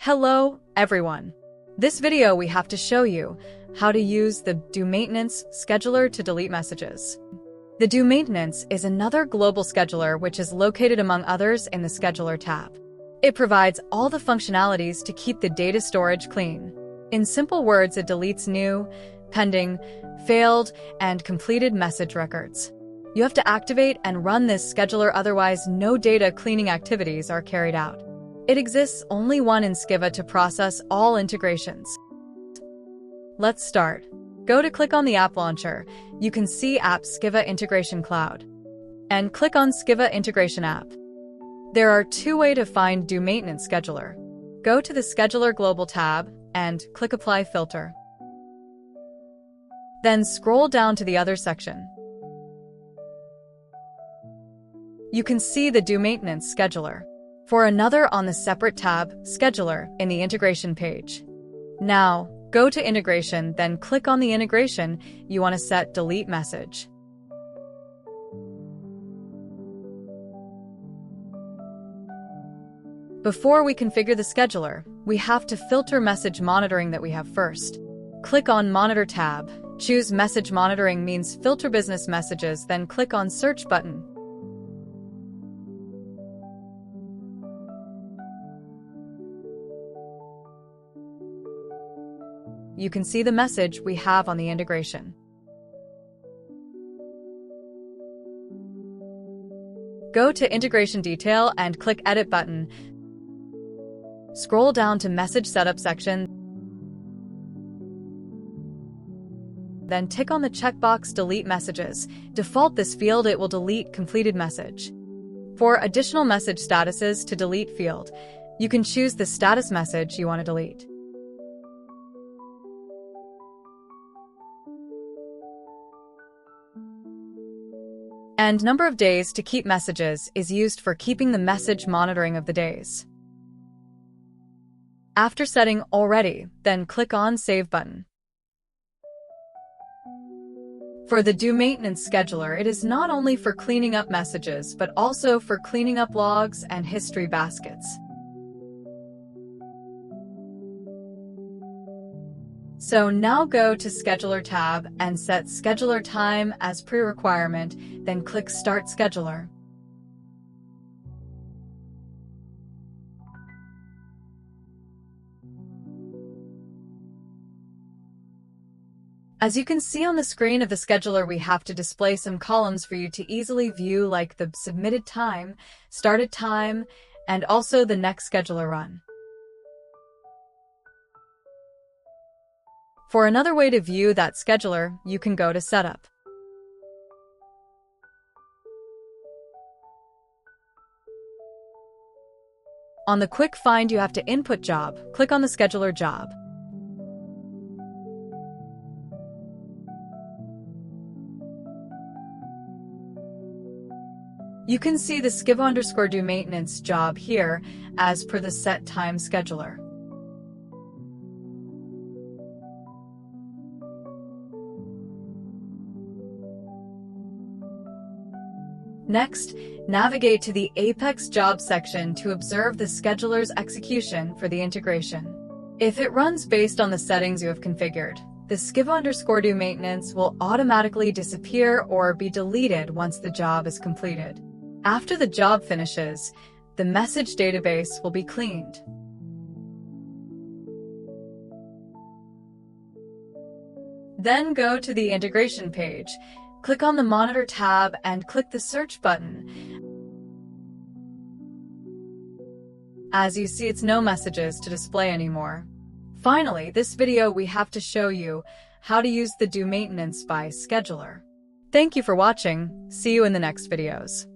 Hello, everyone. This video we have to show you how to use the DoMaintenance scheduler to delete messages. The DoMaintenance is another global scheduler which is located among others in the Scheduler tab. It provides all the functionalities to keep the data storage clean. In simple words, it deletes new, pending, failed, and completed message records. You have to activate and run this scheduler, otherwise no data cleaning activities are carried out. It exists only one in SKYVVA to process all integrations. Let's start. Go to click on the app launcher. You can see app SKYVVA Integration Cloud. And click on SKYVVA Integration App. There are two ways to find DoMaintenance Scheduler. Go to the Scheduler Global tab and click Apply Filter. Then scroll down to the Other section. You can see the DoMaintenance Scheduler. For another on the separate tab, Scheduler, in the integration page. Now, go to Integration, then click on the integration you want to set Delete Message. Before we configure the scheduler, we have to filter message monitoring that we have first. Click on Monitor tab, choose Message Monitoring means filter business messages, then click on Search button. You can see the message we have on the integration. Go to Integration Detail and click Edit button. Scroll down to Message Setup section. Then tick on the checkbox Delete Messages. Default this field, it will delete completed message. For additional message statuses to delete field, you can choose the status message you want to delete. And number of days to keep messages is used for keeping the message monitoring of the days. After setting Already, then click on Save button. For the DoMaintenance scheduler, it is not only for cleaning up messages, but also for cleaning up logs and history baskets. So now go to Scheduler tab and set Scheduler time as pre-requirement, then click Start Scheduler. As you can see on the screen of the scheduler, we have to display some columns for you to easily view, like the submitted time, started time, and also the next scheduler run. For another way to view that scheduler, you can go to Setup. On the Quick Find, you have to input job. Click on the scheduler job. You can see the SKYVVA_DoMaintenance job here as per the set time scheduler. Next, navigate to the Apex Job section to observe the scheduler's execution for the integration. If it runs based on the settings you have configured, the SKYVVA_DoMaintenance will automatically disappear or be deleted once the job is completed. After the job finishes, the message database will be cleaned. Then go to the integration page. Click on the Monitor tab and click the Search button. As you see, it's no messages to display anymore. Finally, this video we have to show you how to use the DoMaintenance by Scheduler. Thank you for watching. See you in the next videos.